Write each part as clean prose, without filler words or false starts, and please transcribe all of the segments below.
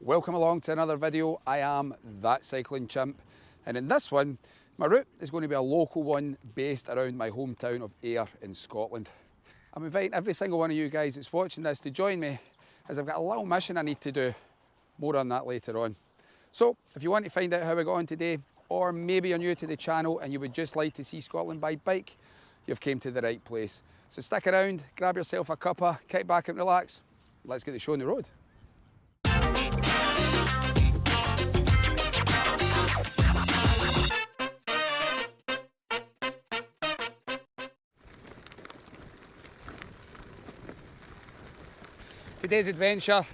Welcome along to another video. I am That Cycling Chimp, and in this one my route is going to be a local one based around my hometown of Ayr in Scotland. I'm inviting every single one of you guys that's watching this to join me, as I've got a little mission I need to do. More on that later on. So if you want to find out how I got on today, or maybe you're new to the channel and you would just like to see Scotland by bike, you've came to the right place. So stick around, grab yourself a cuppa, kick back and relax. Let's get the show on the road. Today's adventure,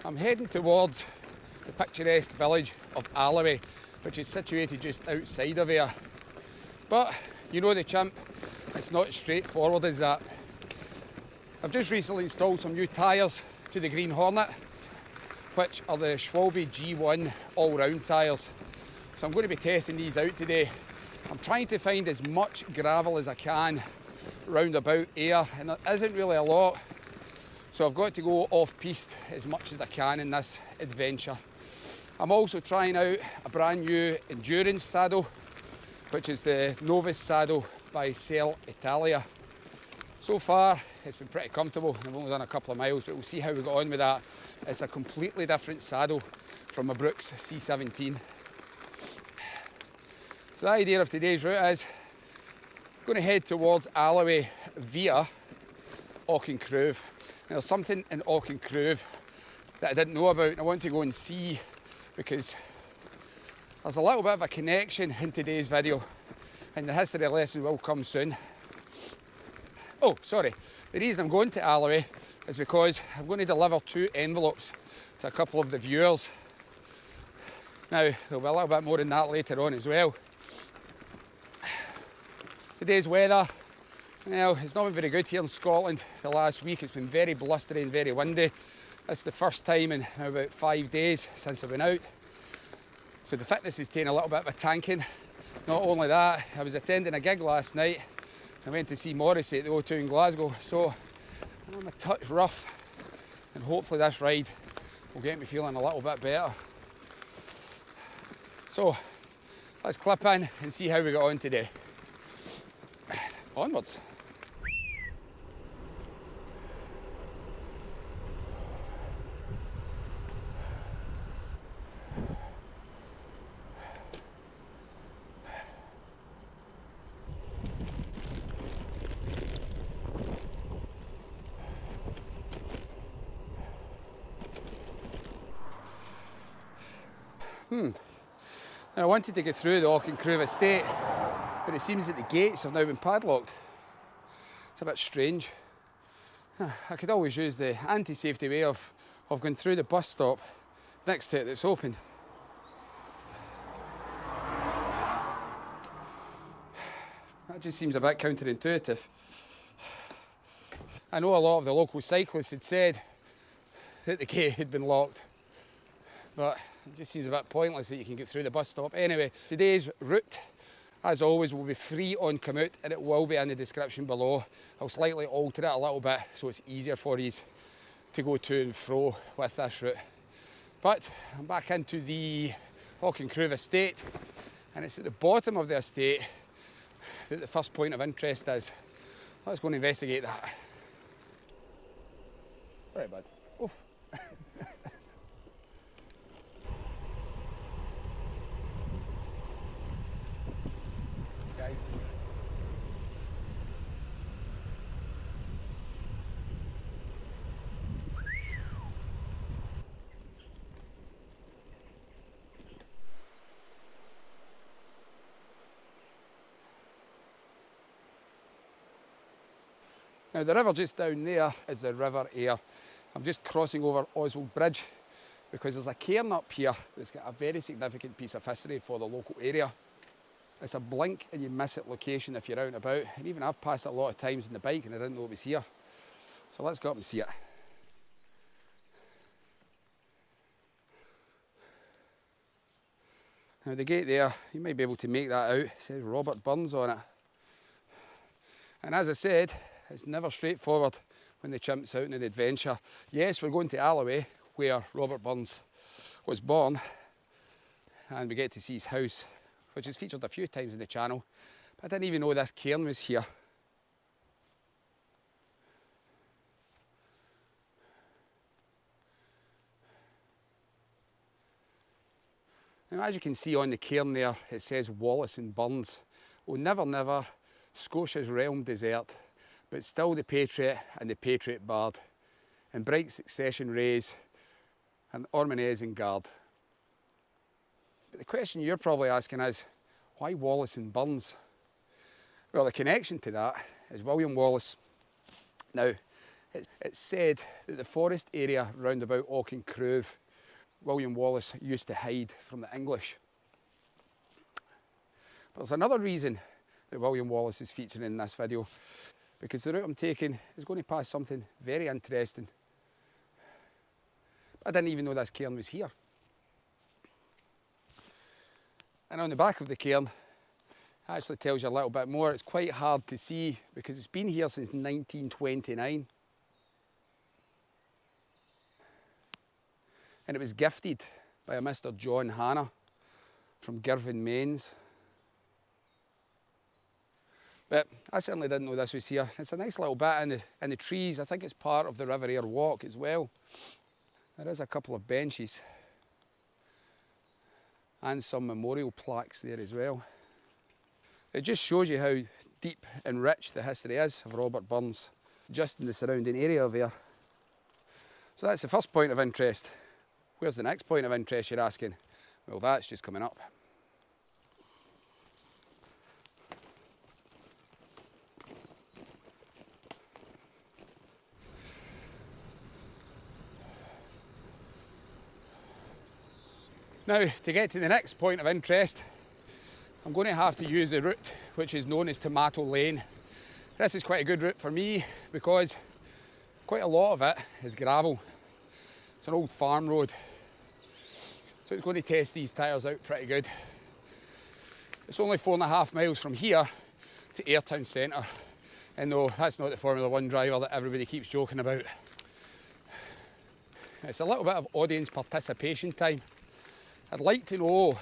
I'm heading towards the picturesque village of Alloway, which is situated just outside of Ayr. But you know the Chimp, it's not as straightforward as that. I've just recently installed some new tyres to the Green Hornet, which are the Schwalbe G1 all-round tyres. So I'm going to be testing these out today. I'm trying to find as much gravel as I can round about Ayr, and there isn't really a lot. So I've got to go off-piste as much as I can in this adventure. I'm also trying out a brand new endurance saddle, which is the Novice saddle by Sir Italia. So far, it's been pretty comfortable. I've only done a couple of miles, but we'll see how we got on with that. It's a completely different saddle from my Brooks C17. So the idea of today's route is I'm going to head towards Alloway via Auchencruive. Now, there's something in Auchencruive that I didn't know about, and I want to go and see, because there's a little bit of a connection in today's video, and the history lesson will come soon. Oh, sorry. The reason I'm going to Alloway is because I'm going to deliver 2 envelopes to a couple of the viewers. Now, there'll be a little bit more than that later on as well. Today's weather, well, it's not been very good here in Scotland the last week. It's been very blustery and very windy. This is the first time in about 5 days since I've been out. So the fitness is taking a little bit of a tanking. Not only that, I was attending a gig last night. I went to see Morrissey at the O2 in Glasgow, so I'm a touch rough, and hopefully this ride will get me feeling a little bit better. So let's clip in and see how we got on today. Onwards. Now, I wanted to get through the Auchencruive estate, but it seems that the gates have now been padlocked. It's a bit strange. I could always use the anti-safety way of going through the bus stop next to it that's open. That just seems a bit counterintuitive. I know a lot of the local cyclists had said that the gate had been locked, but it just seems a bit pointless that you can get through the bus stop. Anyway, today's route, as always, will be free on commute, and it will be in the description below. I'll slightly alter it a little bit so it's easier for you to go to and fro with this route. But I'm back into the Auchencruive estate, and it's at the bottom of the estate that the first point of interest is. Let's go and investigate that. Right, bud. Oof. Guys. Now, the river just down there is the River Ayr. I'm just crossing over Oswald Bridge because there's a cairn up here that's got a very significant piece of history for the local area. It's a blink and you miss it location if you're out and about, and even I've passed it a lot of times on the bike and I didn't know it was here. So let's go up and see it. Now, the gate there, you might be able to make that out. It says Robert Burns on it. And as I said, it's never straightforward when the Chimp's out on an adventure. Yes, we're going to Alloway, where Robert Burns was born, and we get to see his house, which is featured a few times in the channel. But I didn't even know this cairn was here. Now, as you can see on the cairn there, it says Wallace and Burns. Oh, never, never, Scotia's realm desert, but still the patriot and the patriot bard, in bright succession raise, and Ormonez in guard. But the question you're probably asking is, why Wallace and Burns? Well, the connection to that is William Wallace. Now, it's said that the forest area round about Auchincruive, William Wallace used to hide from the English. But there's another reason that William Wallace is featuring in this video, because the route I'm taking is going to pass something very interesting. I didn't even know this cairn was here. And on the back of the cairn, it actually tells you a little bit more. It's quite hard to see because it's been here since 1929. And it was gifted by a Mr. John Hanna from Girvan, Mains. But I certainly didn't know this was here. It's a nice little bit in the trees. I think it's part of the River Ayr walk as well. There is a couple of benches and some memorial plaques there as well. It just shows you how deep and rich the history is of Robert Burns, just in the surrounding area of Ayr. So that's the first point of interest. Where's the next point of interest, you're asking? Well, that's just coming up. Now, to get to the next point of interest, I'm going to have to use the route which is known as Tomato Lane. This is quite a good route for me because quite a lot of it is gravel. It's an old farm road, so it's going to test these tyres out pretty good. It's only 4.5 miles from here to Ayr Town Centre, and no, that's not the Formula 1 driver that everybody keeps joking about. It's a little bit of audience participation time. I'd like to know,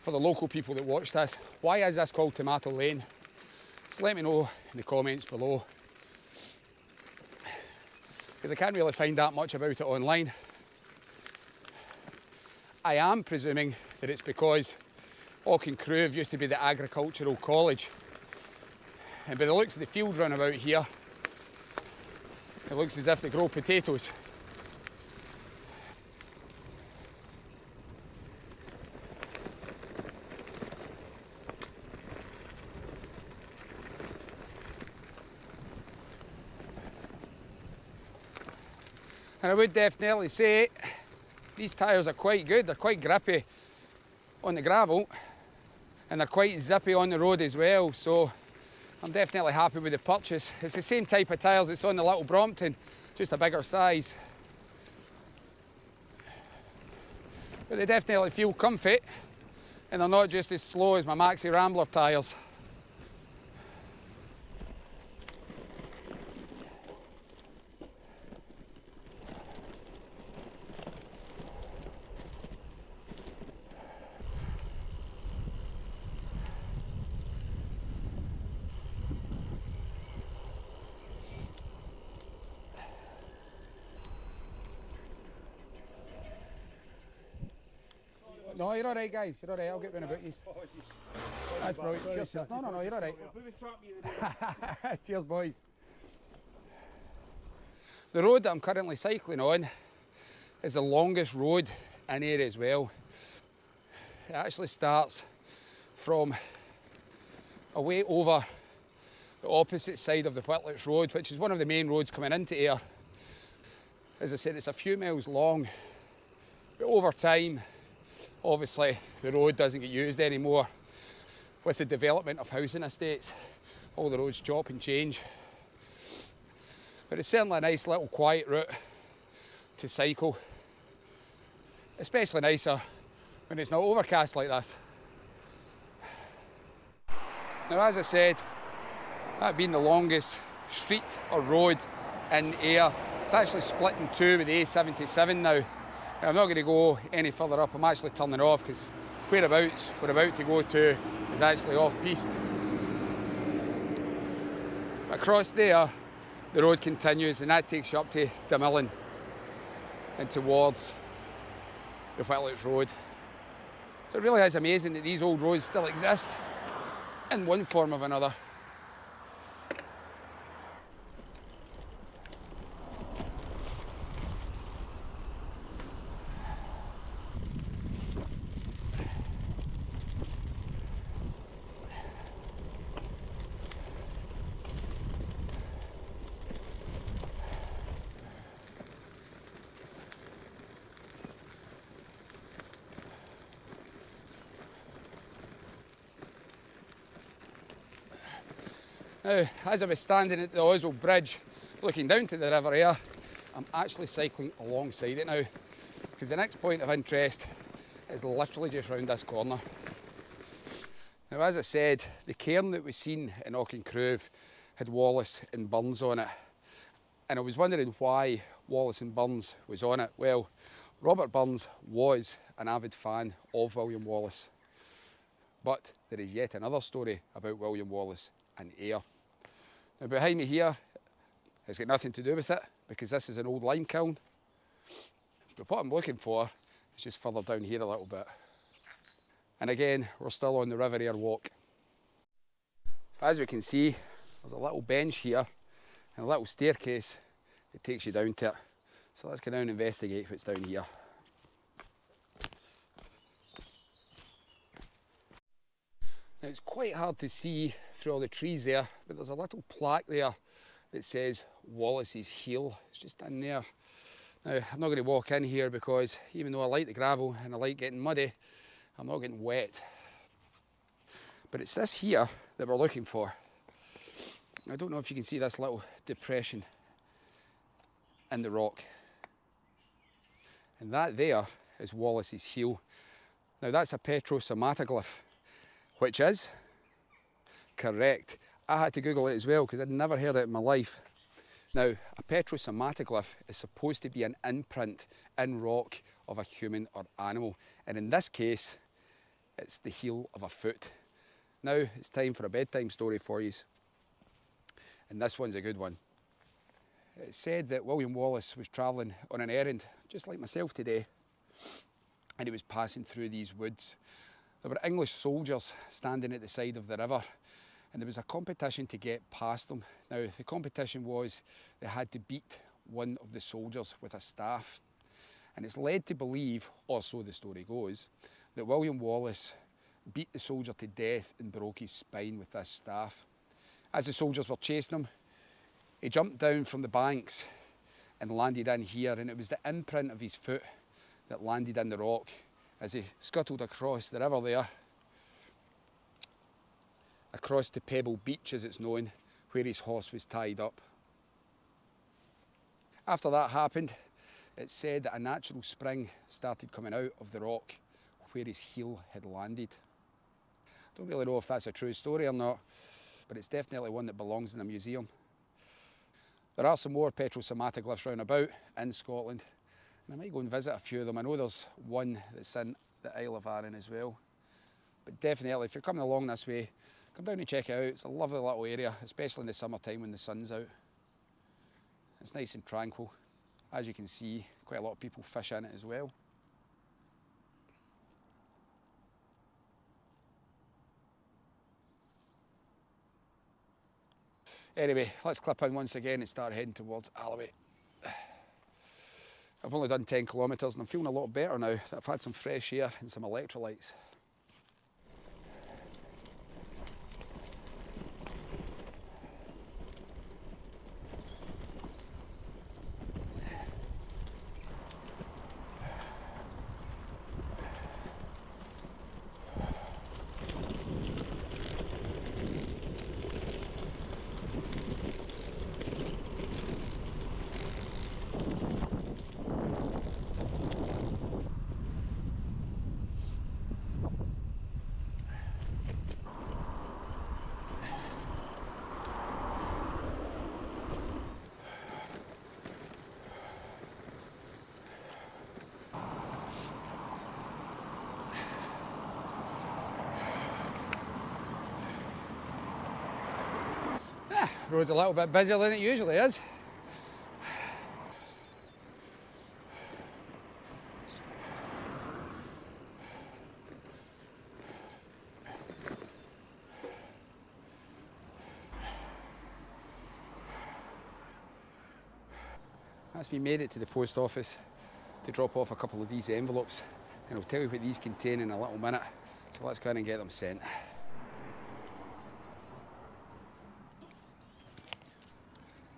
for the local people that watch this, why is this called Tomato Lane? Just let me know in the comments below, because I can't really find that much about it online. I am presuming that it's because Auchincruive used to be the agricultural college, and by the looks of the field round about here, it looks as if they grow potatoes. And I would definitely say these tyres are quite good. They're quite grippy on the gravel and they're quite zippy on the road as well, so I'm definitely happy with the purchase. It's the same type of tyres that's on the Little Brompton, just a bigger size. But they definitely feel comfy and they're not just as slow as my Maxi Rambler tyres. No, you're alright guys, you're alright, I'll get round about you. That's brilliant, cheers, cheers. No, you're alright. Cheers boys. The road that I'm currently cycling on is the longest road in Ayr as well. It actually starts from away over the opposite side of the Whitlets Road, which is one of the main roads coming into Ayr. As I said, it's a few miles long, but over time, obviously the road doesn't get used anymore. With the development of housing estates, all the roads chop and change. But it's certainly a nice little quiet route to cycle. Especially nicer when it's not overcast like this. Now, as I said, that being the longest street or road in Ayr, it's actually split in two with the A77 now. I'm not going to go any further up. I'm actually turning off because whereabouts we're about to go to is actually off-piste. Across there, the road continues, and that takes you up to Dumillan and towards the Whitletts Road. So it really is amazing that these old roads still exist in one form or another. Now, as I was standing at the Oswald Bridge, looking down to the river here, I'm actually cycling alongside it now, because the next point of interest is literally just round this corner. Now, as I said, the cairn that was seen in Auchincruive had Wallace and Burns on it, and I was wondering why Wallace and Burns was on it. Well, Robert Burns was an avid fan of William Wallace, but there is yet another story about William Wallace and Ayr. Now, behind me here has got nothing to do with it, because this is an old lime kiln. But what I'm looking for is just further down here a little bit. And again, we're still on the River Ayr walk. As we can see, there's a little bench here and a little staircase that takes you down to it. So let's go down and investigate what's down here. Now, it's quite hard to see through all the trees there, but there's a little plaque there that says Wallaces Hill. It's just in there. Now, I'm not going to walk in here because even though I like the gravel and I like getting muddy, I'm not getting wet. But it's this here that we're looking for. I don't know if you can see this little depression in the rock. And that there is Wallaces Hill. Now, that's a petrosomatogliph, which is correct. I had to Google it as well because I'd never heard it in my life. Now, a petrosomatogliph is supposed to be an imprint in rock of a human or animal, and in this case, it's the heel of a foot. Now, it's time for a bedtime story for you, and this one's a good one. It's said that William Wallace was travelling on an errand, just like myself today, and he was passing through these woods. There were English soldiers standing at the side of the river, and there was a competition to get past them. Now, the competition was they had to beat one of the soldiers with a staff. And it's led to believe, or so the story goes, that William Wallace beat the soldier to death and broke his spine with this staff. As the soldiers were chasing him, he jumped down from the banks and landed in here, and it was the imprint of his foot that landed in the rock as he scuttled across the river there, across to Pebble Beach as it's known, where his horse was tied up. After that happened, it's said that a natural spring started coming out of the rock where his heel had landed. Don't really know if that's a true story or not, but it's definitely one that belongs in a museum. There are some more petrosomatoglifs round about in Scotland, and I might go and visit a few of them. I know there's one that's in the Isle of Arran as well. But definitely, if you're coming along this way, come down and check it out. It's a lovely little area, especially in the summertime when the sun's out. It's nice and tranquil. As you can see, quite a lot of people fish in it as well. Anyway, let's clip in once again and start heading towards Alloway. I've only done 10 kilometres and I'm feeling a lot better now that I've had some fresh air and some electrolytes. road's a little bit busier than it usually is. That's me made it to the post office to drop off a couple of these envelopes, and I'll tell you what these contain in a little minute. So let's go in and get them sent.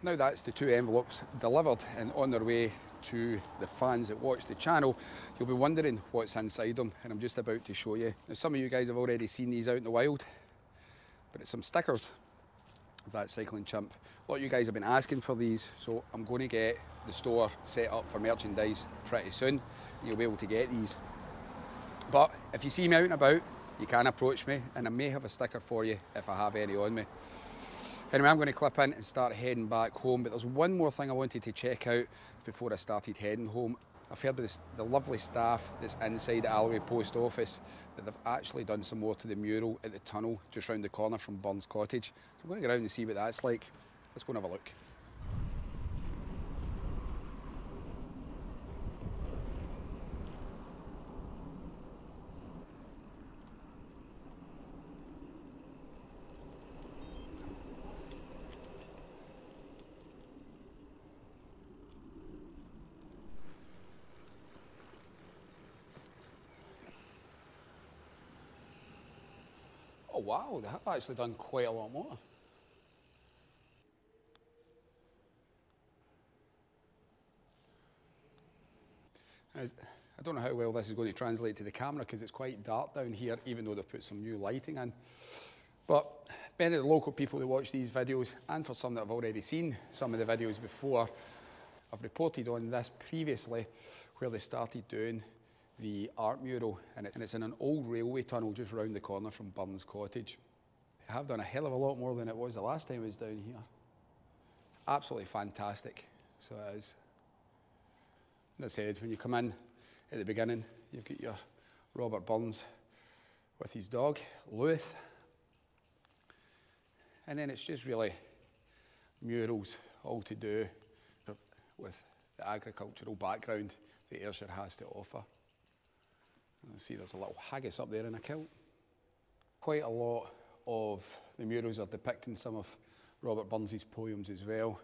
Now that's the 2 envelopes delivered and on their way to the fans that watch the channel. You'll be wondering what's inside them, and I'm just about to show you. Now some of you guys have already seen these out in the wild, but it's some stickers of that cycling chimp. A lot of you guys have been asking for these, so I'm going to get the store set up for merchandise pretty soon. You'll be able to get these. But if you see me out and about, you can approach me, and I may have a sticker for you if I have any on me. Anyway, I'm going to clip in and start heading back home, but there's one more thing I wanted to check out before I started heading home. I've heard of the lovely staff that's inside the Alloway Post Office that they've actually done some more to the mural at the tunnel just round the corner from Burns Cottage. So I'm going to go around and see what that's like. Let's go and have a look. Oh wow, they have actually done quite a lot more. I don't know how well this is going to translate to the camera because it's quite dark down here, even though they've put some new lighting in. But many of the local people that watch these videos, and for some that have already seen some of the videos before, I've reported on this previously where they started doing the art mural, and it's in an old railway tunnel just round the corner from Burns Cottage. They have done a hell of a lot more than it was the last time I was down here. Absolutely fantastic, so it is. As I said, when you come in at the beginning, you've got your Robert Burns with his dog, Lewis. And then it's just really murals, all to do with the agricultural background that Ayrshire has to offer. And I see there's a little haggis up there in a kilt. Quite a lot of the murals are depicting some of Robert Burns's poems as well.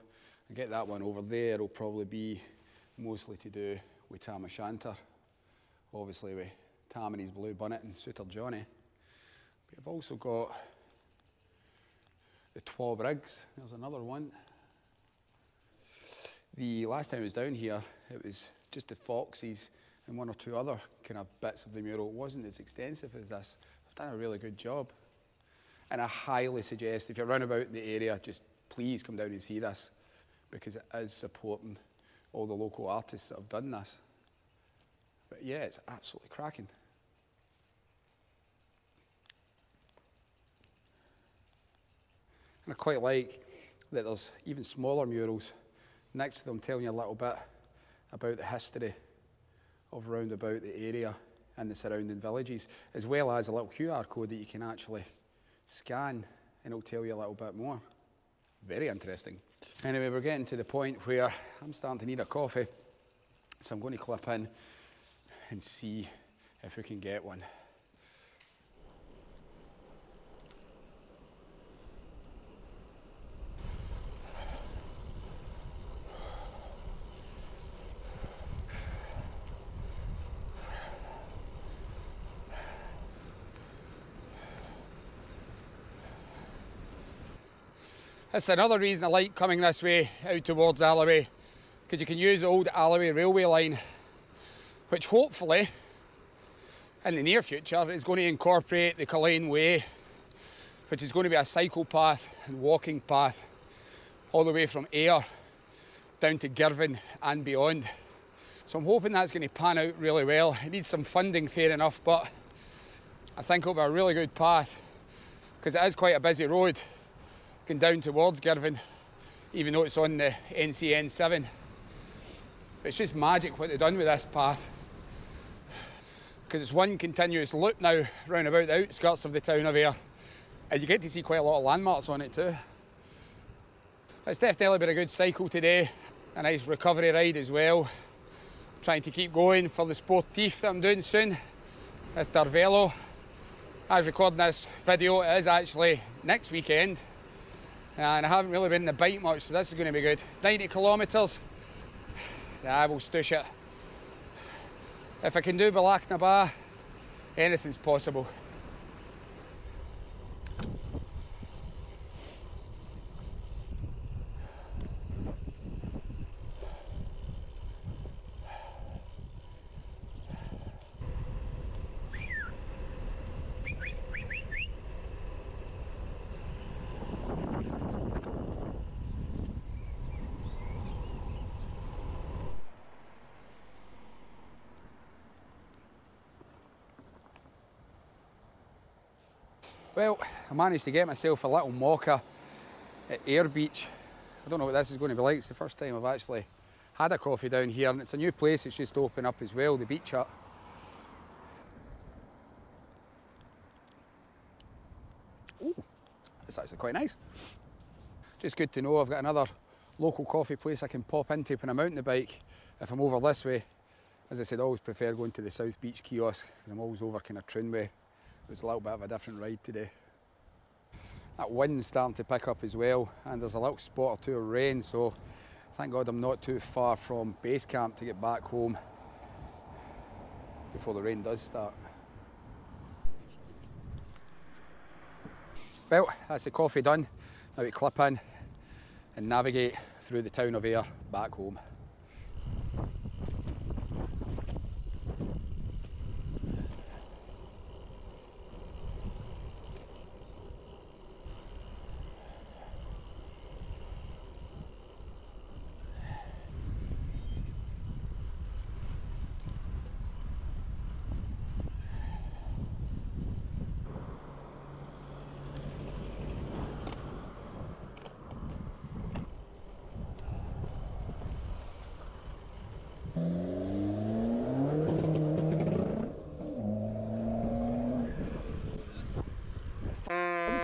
I get that one over there will probably be mostly to do with Tam O'Shanter, obviously with Tam and his blue bonnet and Suitor Johnny. But I've also got the Twa Briggs, there's another one. The last time I was down here, it was just the foxes and one or two other kind of bits of the mural. It wasn't as extensive as this. I've done a really good job. And I highly suggest, if you're round about in the area, just please come down and see this, because it is supporting all the local artists that have done this. But yeah, it's absolutely cracking. And I quite like that there's even smaller murals next to them telling you a little bit about the history of round about the area and the surrounding villages, as well as a little QR code that you can actually scan and it'll tell you a little bit more. Very interesting. Anyway, we're getting to the point where I'm starting to need a coffee, so I'm going to clip in and see if we can get one. That's another reason I like coming this way out towards Alloway, because you can use the old Alloway railway line, which hopefully in the near future is going to incorporate the Kane Way, which is going to be a cycle path and walking path all the way from Ayr down to Girvan and beyond. So I'm hoping that's going to pan out really well. It needs some funding, fair enough, but I think it'll be a really good path because it is quite a busy road going down towards Girvan, even though it's on the NCN7. But it's just magic what they've done with this path, because it's one continuous loop now round about the outskirts of the town of Ayr, and you get to see quite a lot of landmarks on it too. It's definitely been a good cycle today, a nice recovery ride as well. Trying to keep going for the sportif that I'm doing soon. It's Darvelo. As recording this video, it is actually next weekend, and I haven't really been in the bike much, so this is going to be good. 90 kilometres, I will stoosh it. If I can do Balaknaba, anything's possible. Well, I managed to get myself a little mocha at Ayr Beach. I don't know what this is going to be like. It's the first time I've actually had a coffee down here, and it's a new place. It's just opened up as well, the Beach Hut. Ooh, it's actually quite nice. Just good to know I've got another local coffee place I can pop into when I'm out on the bike if I'm over this way. As I said, I always prefer going to the South Beach kiosk because I'm always over kind of Troon way. It was a little bit of a different ride today. That wind's starting to pick up as well, and there's a little spot or two of rain, so thank God I'm not too far from base camp to get back home before the rain does start. Well, that's the coffee done. Now we clip in and navigate through the town of Ayr back home.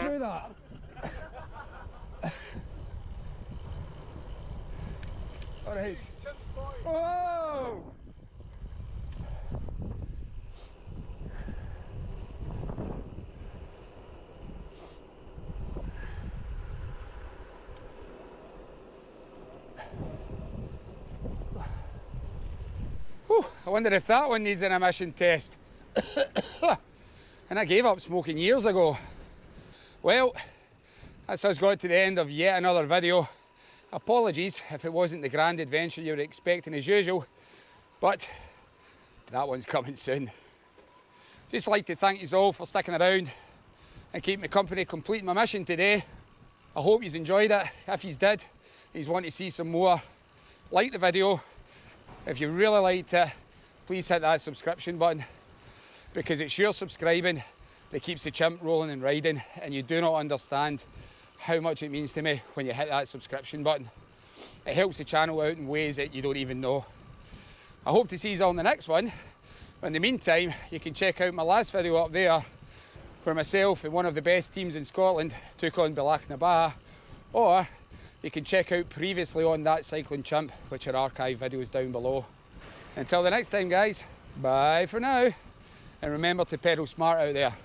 Through that. All right. Whoa! Whew, I wonder if that one needs an emission test. And I gave up smoking years ago. Well, that's us got to the end of yet another video. Apologies if it wasn't the grand adventure you were expecting as usual, but that one's coming soon. Just like to thank you all for sticking around and keeping me company completing my mission today. I hope you enjoyed it. If you did, you want to see some more, like the video. If you really liked it, please hit that subscription button, because it's your subscribing that keeps the chimp rolling and riding, and you do not understand how much it means to me when you hit that subscription button. It helps the channel out in ways that you don't even know. I hope to see you all in the next one. In the meantime, you can check out my last video up there where myself and one of the best teams in Scotland took on Balaknaba, or you can check out previously on That Cycling Chimp, which are archive videos down below. Until the next time guys, bye for now, and remember to pedal smart out there.